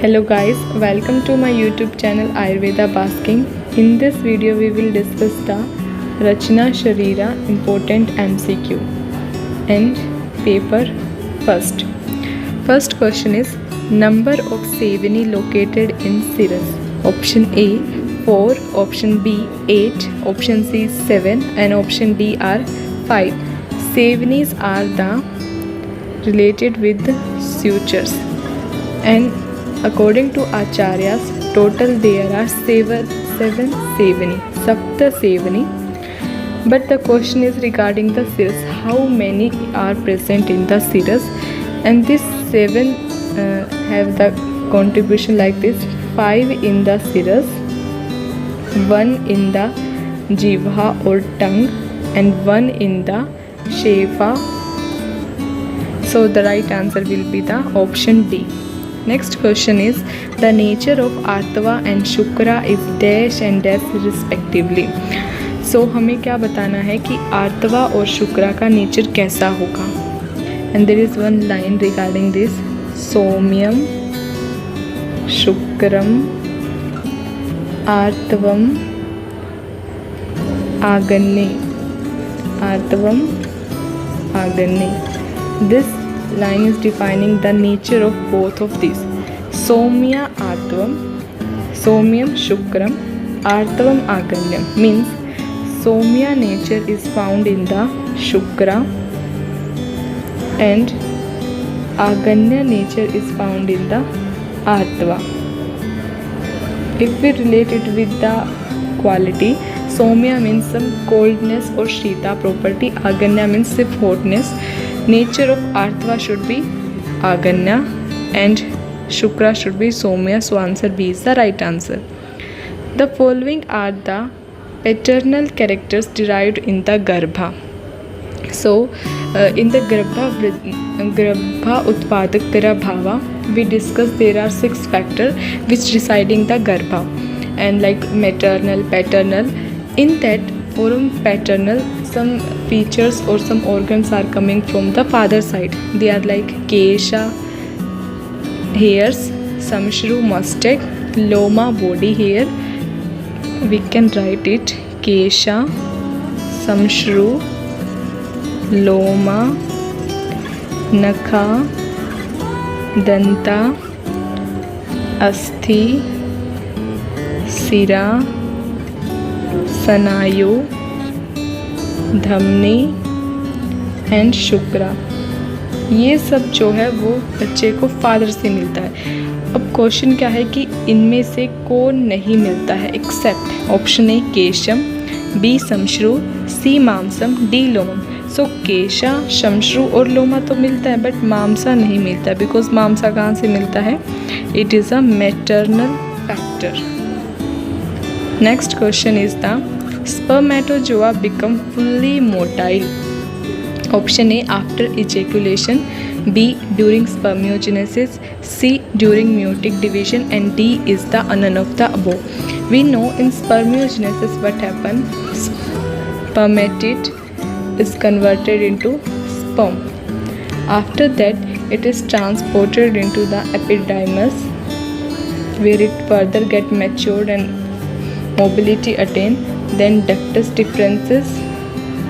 Hello guys, welcome to my YouTube channel Ayurveda Basking. In this video we will discuss the Rachna Sharira important MCQ and paper first. First question is number of Sevini located in Sirus. Option A 4, option B 8, option C 7 and option D are 5. Sevinis are the related with sutures and according to Acharyas, total there are seven Sevini, Sapta Sevini. But the question is regarding the Sirus, how many are present in the Sirus? And this 7 have the contribution like this: 5 in the Sirus, 1 in the Jivha or tongue, and 1 in the Shefa. So the right answer will be the option D. Next question is the nature of Artava and Shukra is dash and dash respectively. So हमें क्या बताना है कि आर्तवा और शुक्रा का nature कैसा होगा. And there is one line regarding this: सोम्यम शुक्रम आर्तवम आगन्ने. आर्तवम आगन्ने. This line is defining the nature of both of these. Somya Artavam, Somyam Shukram, Artavam Aganyam means Somya nature is found in the Shukra and Aganya nature is found in the Artava. If we relate it with the quality, Somya means some coldness or Shita property, Aganya means sif hotness. Nature of Artava should be Aganya and Shukra should be Somya, so answer B is the right answer. The following are the paternal characters derived in the Garbha. So in the Garbha Utpadak Bhava, we discussed there are 6 factors which deciding the Garbha, and like maternal, paternal. In that forum paternal, some features or some organs are coming from the father side. They are like Kesha, hairs, Samshru, mustache, Loma, body hair. We can write it Kesha, Samshru, Loma, Nakha, Danta, Asthi, Sira, Sanayu, धमनी and शुक्रा. ये सब जो है वो बच्चे को father से मिलता है. अब क्वेश्चन क्या है कि इनमें से कौन नहीं मिलता है एक्सेप्ट ऑप्शन ए केशम, बी समश्रु, सी मांसम, डी लोमम. सो केशा, शमश्रु और लोमा तो मिलता है बट मांसा नहीं मिलता, बिकॉज मांसा कहाँ से मिलता है? It is a maternal factor. Next question is the spermatozoa become fully motile. Option A after ejaculation, B during spermiogenesis, C during meiotic division, and D is the none of the above. We know in spermiogenesis what happens. Spermatid is converted into sperm. After that it is transported into the epidermis where it further get matured and mobility attained. Then ductus differences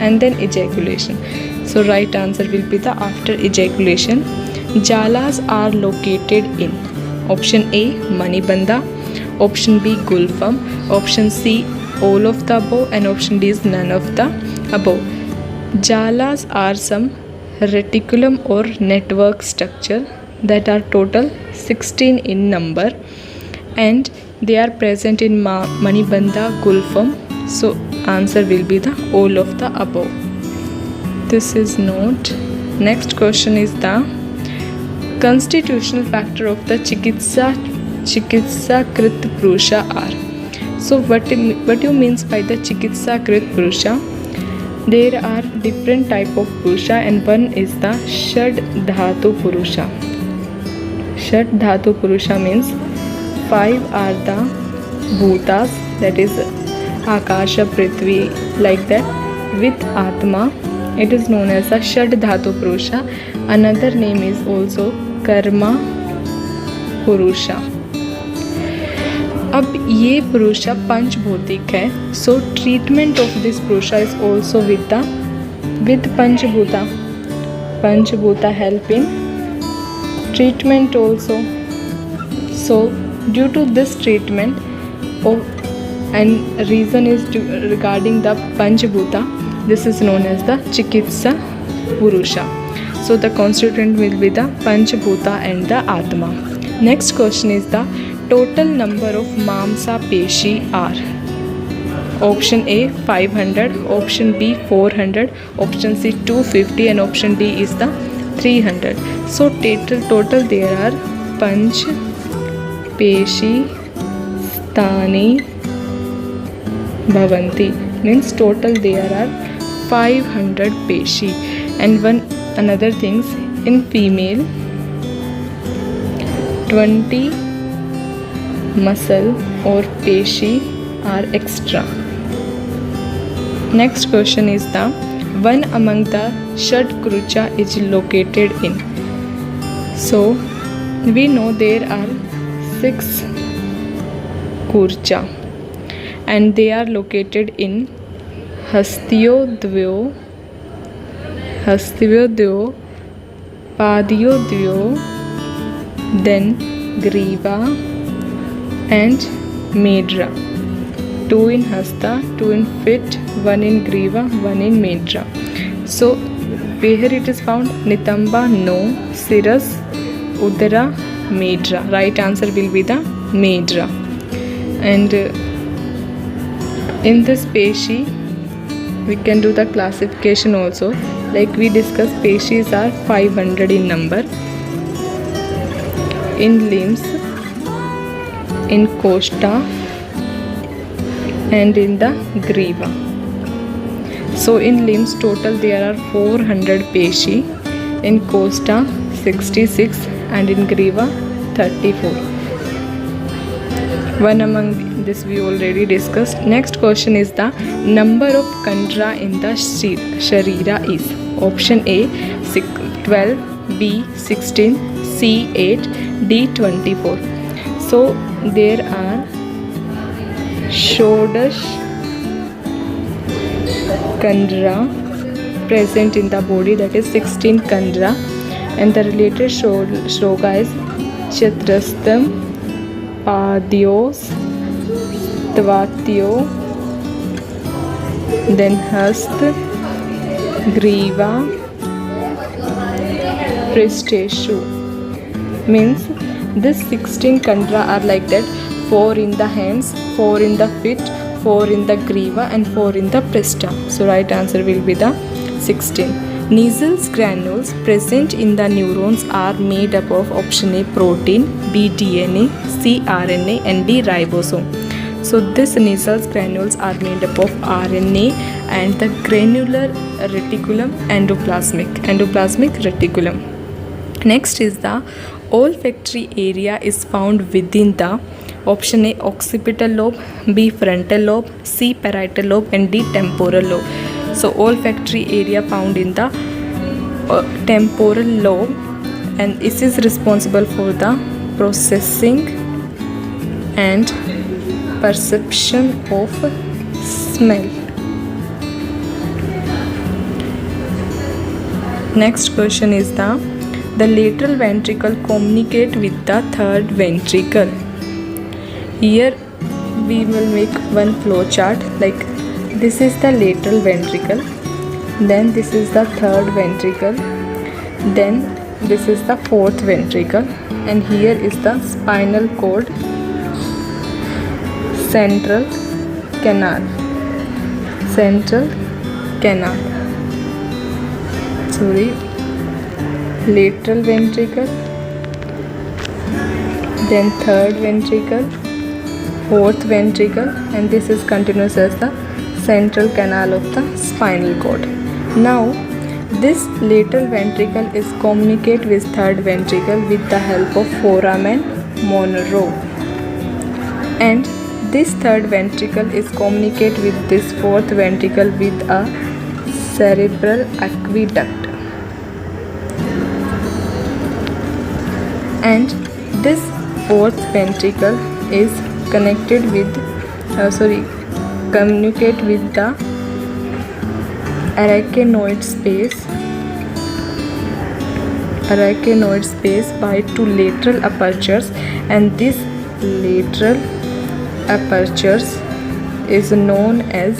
and then ejaculation. So right answer will be the after ejaculation. Jalas are located in option A Manibandha, option B Gulfam, option C all of the above, and option D is none of the above. Jalas are some reticulum or network structure that are total 16 in number and they are present in Manibandha, Gulfam. So answer will be the all of the above. This is note. Next question is the constitutional factor of the Chikitsa Krit Purusha are. So what you means by the Chikitsa Krit Purusha? There are different type of Purusha and one is the Shad Dhatu Purusha. Shad Dhatu Purusha means 5 are the Bhutas, that is Akasha, Prithvi, like that. With Atma, it is known as a Shad Dhatu Purusha. Another name is also Karma Purusha. अब ये पुरुषा पंचभौतिक है, सो treatment of this पुरुषा is also with पंचभूता. Panchbhuta help in treatment also. So due to this treatment and reason is regarding the Panchbhuta, this is known as the Chikitsa Purusha. So the constituent will be the Panchbhuta and the Atma. Next question is the total number of Mamsa Peshi are. Option A 500, option B 400, option C 250 and option D is the 300. So total there are Panch Peshi Stani Bhavanti, means total there are 500 Peshi. And one another things, in female 20 muscle or Peshi are extra. Next question is the one among the Shat Krucha is located in. So we know there are 6 Kurcha and they are located in Hastyodvyo, Padyodvyo, then Griva and Medra. 2 in Hasta, 2 in Fit, 1 in Griva, 1 in Medra. So where it is found? Nitamba, no. Siras, Udara, Medra. Right answer will be the Medra. And in this Peshi we can do the classification also. Like we discussed, Peshis are 500 in number. In limbs, in Koshta and in the Griva. So in limbs total there are 400 Peshi, in Koshta 66 and in Griva 34. One among this we already discussed. Next question is the number of Kandra in the Sharira is. Option A 12, B 16, C 8, D 24. So there are Shodash Kandra present in the body, that is 16 Kandra, and the related shloka is Chatrastam, Padyos, Tvatyo, then Hast, Griva, Pristeshu. Means this 16 Kandra are like that: 4 in the hands, 4 in the feet, 4 in the Griva and 4 in the Prista. So right answer will be the 16. Nasal granules present in the neurons are made up of option A protein, B DNA, C RNA and D ribosome. So this nasal granules are made up of RNA and the granular reticulum endoplasmic reticulum. Next is the olfactory area is found within the option A occipital lobe, B frontal lobe, C parietal lobe and D temporal lobe. So olfactory area found in the temporal lobe, and this is responsible for the processing and perception of smell. Next question is the lateral ventricle communicate with the third ventricle. Here we will make one flow chart. Like this is the lateral ventricle, then this is the third ventricle, then this is the fourth ventricle, and here is the spinal cord, central canal, lateral ventricle, then third ventricle, fourth ventricle, and this is continuous as the central canal of the spinal cord. Now this lateral ventricle is communicate with third ventricle with the help of foramen Monro, and this third ventricle is communicate with this fourth ventricle with a cerebral aqueduct, and this fourth ventricle is communicate with the arachnoid space by two lateral apertures, and this lateral apertures is known as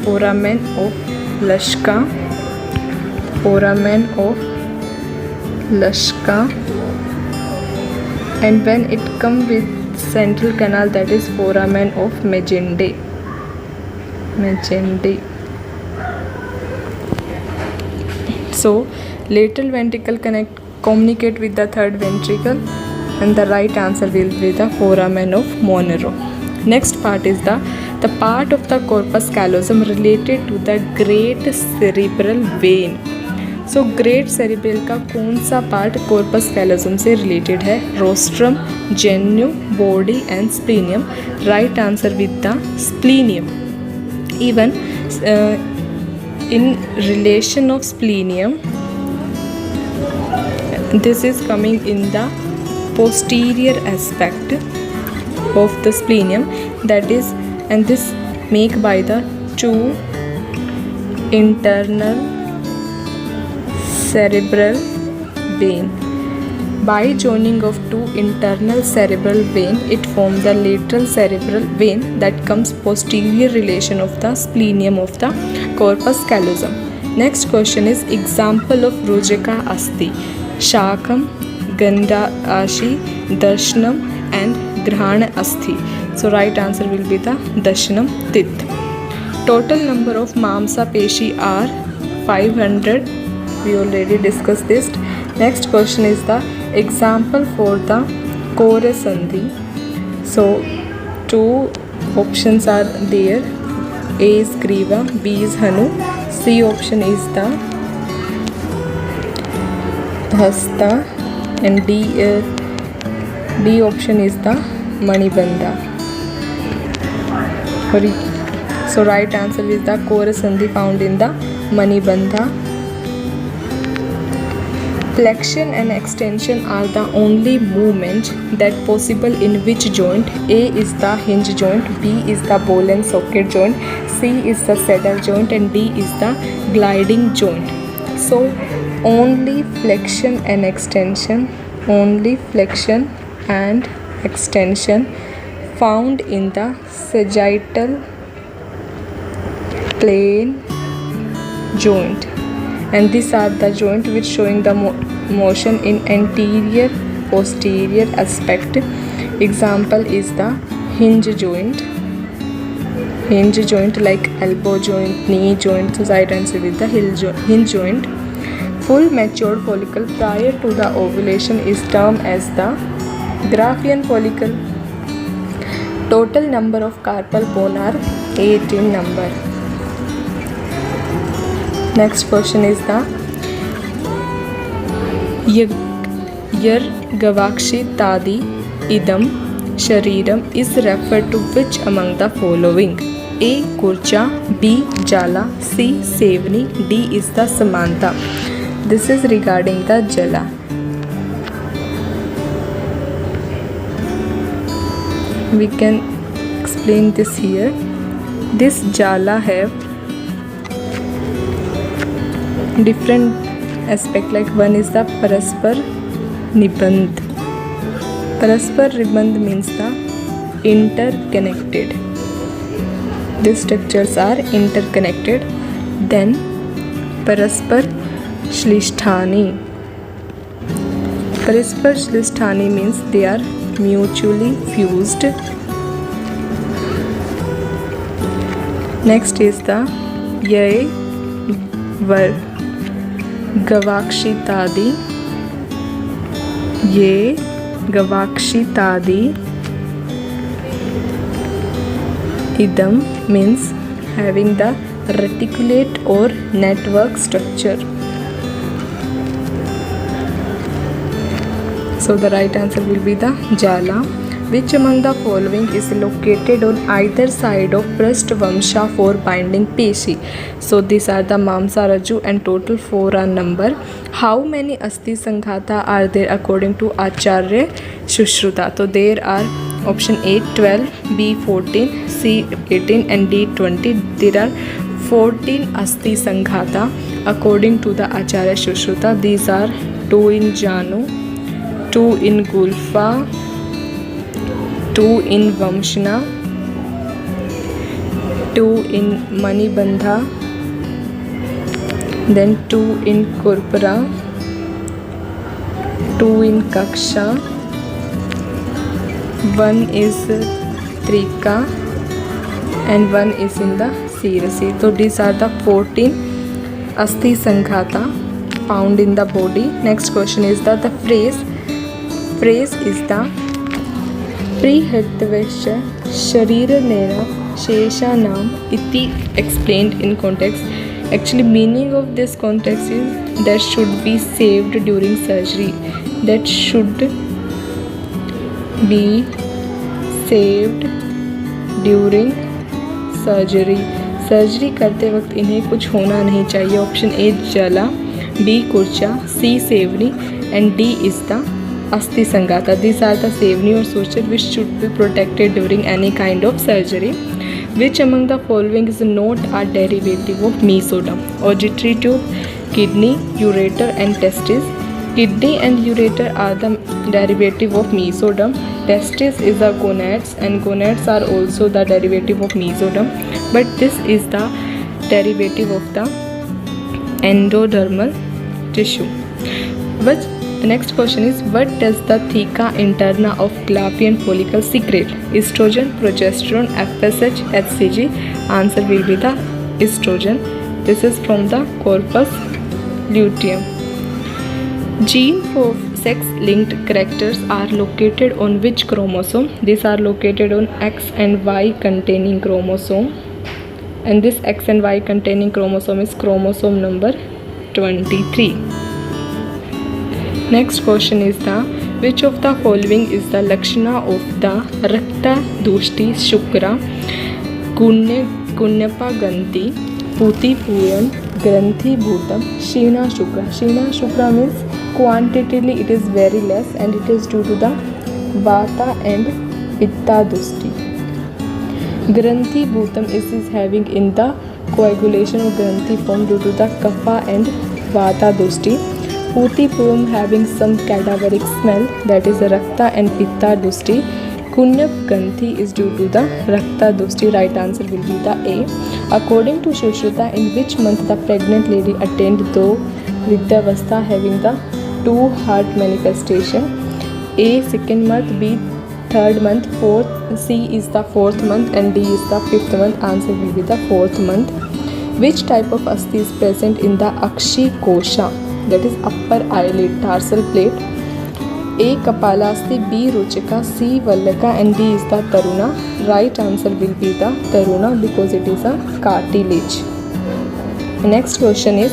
foramen of Lashka, and when it comes with central canal, that is foramen of Magendie. So lateral ventricle communicate with the third ventricle, and the right answer will be the foramen of Monro. Next part is the part of the corpus callosum related to the great cerebral vein. So great cerebral का कौन सा part corpus callosum से related है? Rostrum, genu, body and splenium. Right answer with the splenium. Even in relation of splenium, this is coming in the posterior aspect of the splenium, that is, and this make by the two internal cerebral vein. By joining of two internal cerebral vein, it forms the lateral cerebral vein that comes posterior relation of the splenium of the corpus callosum. Next question is example of Rujaka Asti: Shakam, Gandhashi, Darshanam and Grahana Asti. So right answer will be the Darshanam Tith. Total number of Mamsa Peshi are 500. We already discussed this. Next question is the example for the Kore Sandhi. So two options are there. A is Griva, B is Hanu. C option is the Hasta, and D option is the Manibandha. So right answer is the Kore Sandhi found in the Manibandha. Flexion and extension are the only movement that possible in which joint? A is the hinge joint, B is the ball and socket joint, C is the saddle joint, and D is the gliding joint. So only flexion and extension found in the sagittal plane joint, and these are the joint which showing the motion in anterior posterior aspect. Example is the hinge joint like elbow joint, knee joint. So right answer with the hinge joint. Full matured follicle prior to the ovulation is termed as the Graafian follicle. Total number of carpal bone are 8 in number. Next question is the Yar Gavakshi Tadi Idam Shariram is referred to which among the following? A. Kurcha, B. Jala, C. Sevni, D is the Samanta. This is regarding the Jala. We can explain this here. This Jala have different aspect, like one is the Paraspar Nibandh. Paraspar Nibandh means the interconnected. These structures are interconnected. Then Paraspar Shlisthani. Paraspar Shlisthani means they are mutually fused. Next is the Ye Var Gavakshitadi. Ye Gavakshitadi Idam means having the reticulate or network structure. So the right answer will be the Jala. Which among the following is located on either side of Prasthvamsha for binding peshi? So these are the Mamsa Raju and total 4 are number. How many Asti Sanghata are there according to Acharya Shushruta? So there are option A 12, B 14, C 18 and D 20. There are 14 Asti Sanghata according to the Acharya Shushruta. These are 2 in Janu, 2 in Gulfa, 2 in Vamshana, 2 in Manibandha, then 2 in Kurpura, 2 in Kaksha, 1 is Trika and 1 is in the Sirasi. So these are the 14 Asti Sanghata found in the body. Next question is the phrase is the Prihatvesya Sharira Nera Shesha Nam iti explained in context. Actually meaning of this context is that should be saved during surgery. That should be saved during surgery. Surgery करते वक्त इन्हें कुछ होना नहीं चाहिए. Option A जला, B कुर्चा, C सेवनी एंड डी इज द अस्थि संघाता. दिस आर द सेवनी और suture which should be protected during any kind of surgery. Which among the following is not a derivative of mesoderm? Auditory tube, kidney, ureter and testis. Kidney and ureter are the derivative of mesoderm. Testis is the gonads and gonads are also the derivative of mesoderm. But this is the derivative of the endodermal tissue. But the next question is, what does the theca interna of Fallopian follicle secrete? Estrogen, progesterone, FSH, HCG. Answer will be the estrogen. This is from the corpus luteum. Gene for sex-linked characters are located on which chromosome? These are located on X and Y containing chromosome, and this X and Y containing chromosome is chromosome number 23. Next question is the which of the following is the lakshana of the Rakta Dushti Shukra Kunyapa Ganti Puti Puran Granthi Bhutam Sheena Shukra. Sheena Shukra means quantitatively it is very less and it is due to the Vata and Pitta Dushti. Granthi Bhutam is having in the coagulation of Granthi form due to the Kapha and Vata Dushti. Puti Puram having some cadaveric smell, that is the Rakta and Pitta Dushti. Kunyap Ganthi is due to the Rakta Dushti. Right answer will be the A. According to Shushruta, in which month the pregnant lady attained the Vidyavastha having the 2 heart manifestation? A second month, B third month, C is the 4th month and D is the 5th month. Answer will be the 4th month. Which type of asthi is present in the Akshi Kosha? That is upper eyelid tarsal plate. A Kapalasthi, B Ruchika, C Vallaka and D is the Taruna. Right answer will be the Taruna because it is a cartilage. Next question is,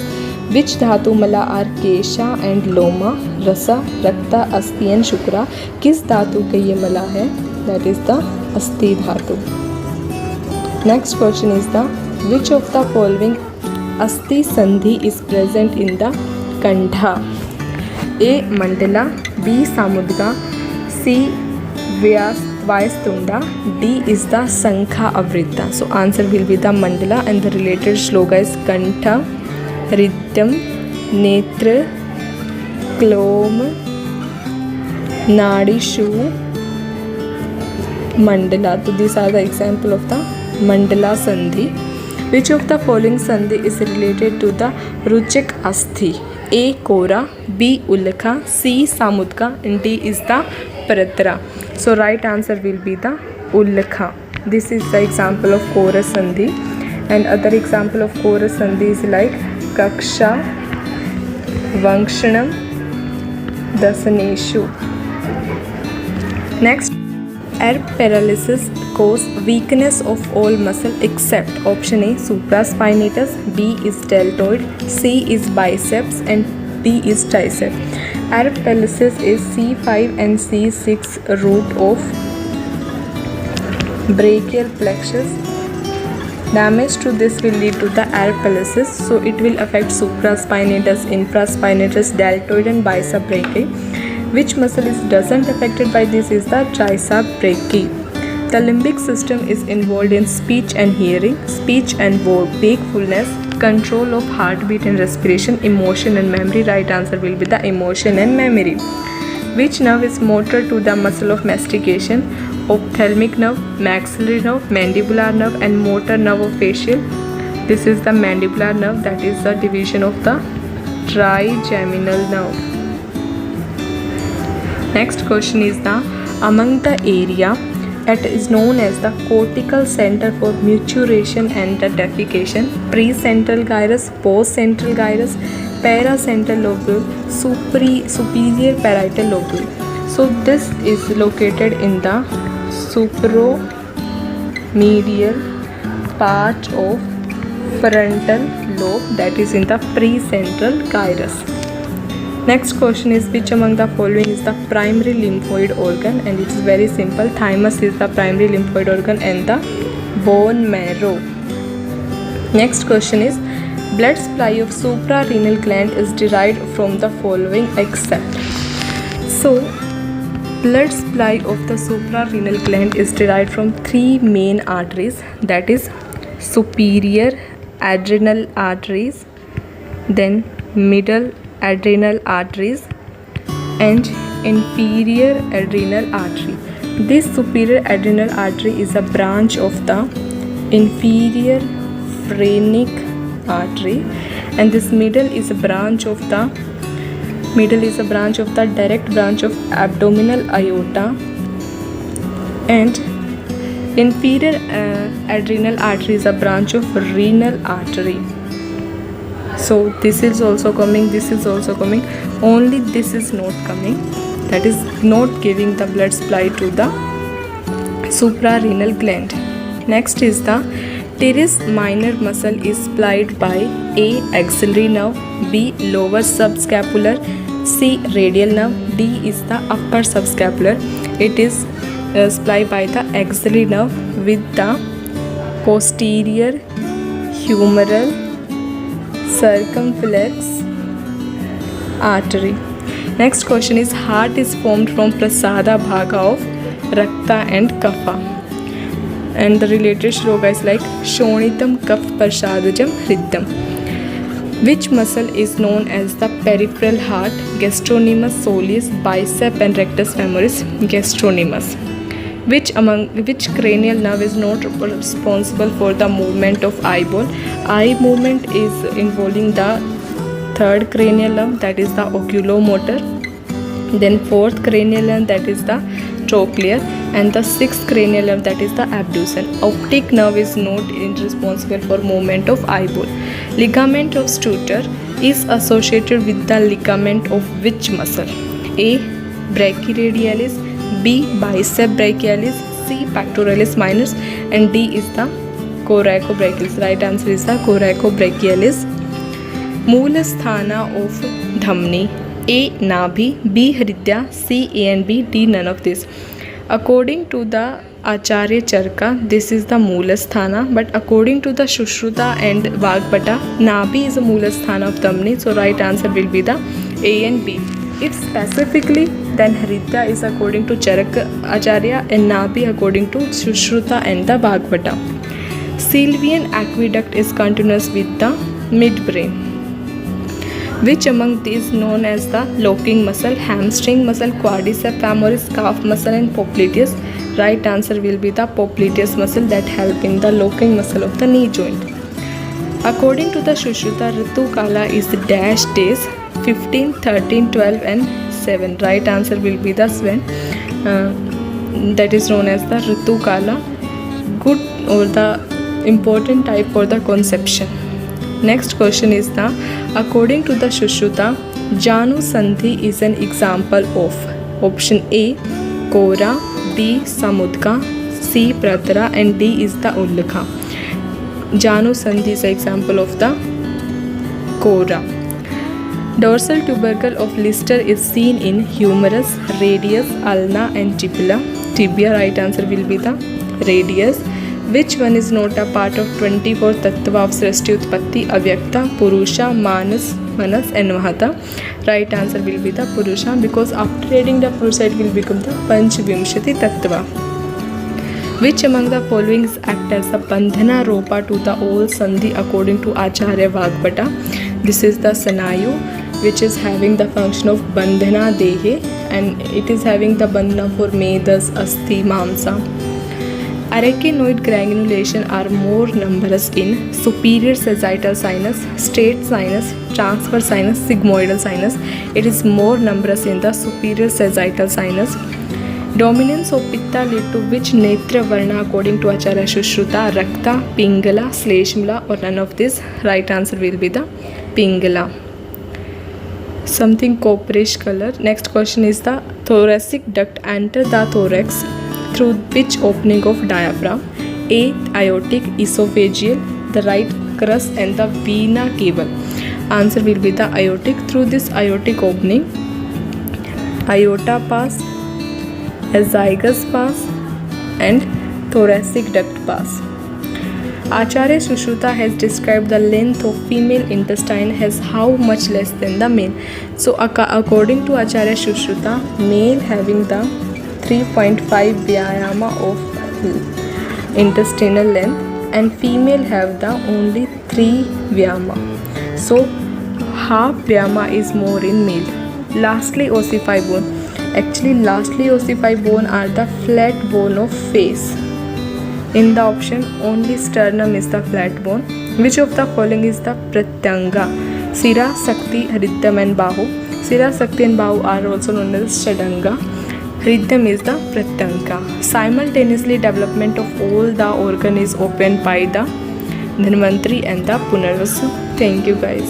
which dhatu mala are Kesha and Loma, Rasa, Rakta, Asti and Shukra? किस धातु के ये मला है? That is the Asti धातु. Next question is the which of the following Asti Sandhi is present in the Kantha? A Mandala, B Samudga, C Vyastunda, D is the Sankha Avritta. So answer will be the Mandala and the related shloka is Kantha, Rityam, Netra, Klom, Nadishu, Mandala. So these are the example of the Mandala Sandhi. Which of the following Sandhi is related to the Ruchik Asthi? A Kora, B Ulakha, C Samudka and D is the Pratra. So right answer will be the Ulakha. This is the example of Kora Sandhi, and other example of Kora Sandhi is like Kaksha, Vangshanam, Dasaneshu. Next, air paralysis cause weakness of all muscle except option A supraspinatus, B is deltoid, C is biceps and D is tricep. Air paralysis is C5 and C6 root of brachial plexus. Damage to this will lead to the air paralysis, so it will affect supraspinatus, infraspinatus, deltoid and bicep brachii. Which muscle doesn't affected by this is the tricep brachii. The limbic system is involved in speech and hearing, speech and wakefulness, control of heartbeat and respiration, emotion and memory. Right answer will be the emotion and memory. Which nerve is motor to the muscle of mastication? Ophthalmic nerve, maxillary nerve, mandibular nerve and motor nerve of facial. This is the mandibular nerve, that is the division of the trigeminal nerve. Next question is the among the area it is known as the cortical center for maturation and the defecation, precentral gyrus, postcentral gyrus, paracentral lobule, superior parietal lobule. So this is located in the supromedial part of frontal lobe, that is in the precentral gyrus. Next question is which among the following is the primary lymphoid organ, and it is very simple. Thymus is the primary lymphoid organ and the bone marrow. Next question is blood supply of suprarenal gland is derived from the following except. So blood supply of the suprarenal gland is derived from three main arteries, that is superior adrenal arteries, then middle adrenal arteries and inferior adrenal artery. This superior adrenal artery is a branch of the inferior phrenic artery, and this middle is a branch of the direct branch of abdominal aorta, and inferior adrenal artery is a branch of renal artery. So this is also coming, this is also coming, only this is not coming, that is not giving the blood supply to the suprarenal gland. Next is the teres minor muscle is supplied by A. axillary nerve, B. lower subscapular, C. radial nerve, D is the upper subscapular. It is supplied by the axillary nerve with the posterior humeral circumflex artery. Next question is heart is formed from prasada bhaga of rakta and kapha, and the related shloka is like shonitam kaf prasadajam hridam. Which muscle is known as the peripheral heart? Gastrocnemius soleus, bicep and rectus femoris. Gastrocnemius. Which cranial nerve is not responsible for the movement of eyeball? Eye movement is involving the third cranial nerve, that is the oculomotor, then fourth cranial nerve, that is the trochlear, and the sixth cranial nerve, that is the abduction. Optic nerve is not responsible for movement of eyeball. Ligament of Stutter is associated with the ligament of which muscle? A. brachyradialis, B. bicep brachialis, C. pectoralis minor, and D is the coracobrachialis. Right answer is the coracobrachialis. Moolasthana of Dhamni: A. Nabhi, B. Hridya, C. A and B, D none of this. According to the Acharya Charka, this is the Moolasthana, but according to the Sushruta and Vagbhata, Nabhi is the Moolasthana of Dhamni, so right answer will be the A and B. If specifically, then Hridya is according to Charaka Acharya and Nabhi according to Sushruta and the Vagbhata. Sylvian aqueduct is continuous with the midbrain. Which among these known as the locking muscle? Hamstring muscle, quadriceps femoris, calf muscle and popliteus. Right answer will be the popliteus muscle that help in the locking muscle of the knee joint. According to the Sushruta, Ritu Kala is dash days 15, 13, 12 and 7. Right answer will be the 7. That is known as the Ritu Kala. Good or the important type for the conception. Next question is the according to the Sushruta, Janu Sandhi is an example of option A. Kora, B. Samudka, C. Pratara and D is the Ullakha. Janu Sandhi is an example of the Kora. Dorsal tubercle of Lister is seen in humerus, radius, ulna and tibia. Right answer will be the radius. Which one is not a part of 24 tattva of Srishti Utpatti? Avyakta, Purusha, Manas, and Mahata. Right answer will be the Purusha, because after reading the Purusha it will become the Panchvimshati Tattva. Which among the following act as the Bandhana Ropa to the all Sandhi according to Acharya Vagbhata? This is the Sanayu, which is having the function of Bandhana Dehe, and it is having the Bandhana for Medas, Asti, Mamsa. Arachnoid granulation are more numerous in superior sagittal sinus, straight sinus, transverse sinus, sigmoidal sinus. It is more numerous in the superior sagittal sinus. Dominance of Pitta lead to which Netra Varna according to Acharya Shushruta? Rakta, Pingala, Shleshmala, or none of this? Right answer will be the Pingala. Something copperish color. Next question is the thoracic duct enter the thorax through which opening of diaphragm? A. Aortic, esophageal, the right crus, and the vena cava. Answer will be the aortic. Through this aortic opening, aorta pass, azygous pass, and thoracic duct pass. Acharya Sushruta has described the length of female intestine as how much less than the male. So according to Acharya Sushruta, male having the 3.5 vyayama of intestinal length and female have the only 3 vyayama. So half vyayama is more in male. Lastly, ossify bone. Actually, lastly ossify bone are the flat bone of face. In the option, only sternum is the flat bone. Which of the following is the pratyanga? Sira, Sakti, Hridyam, and Bahu. Sira, Sakti, and Bahu are also known as Shadanga. Hridyam is the pratyanga. Simultaneously, development of all the organ is opened by the Dhanvantari and the Punarvasu. Thank you guys.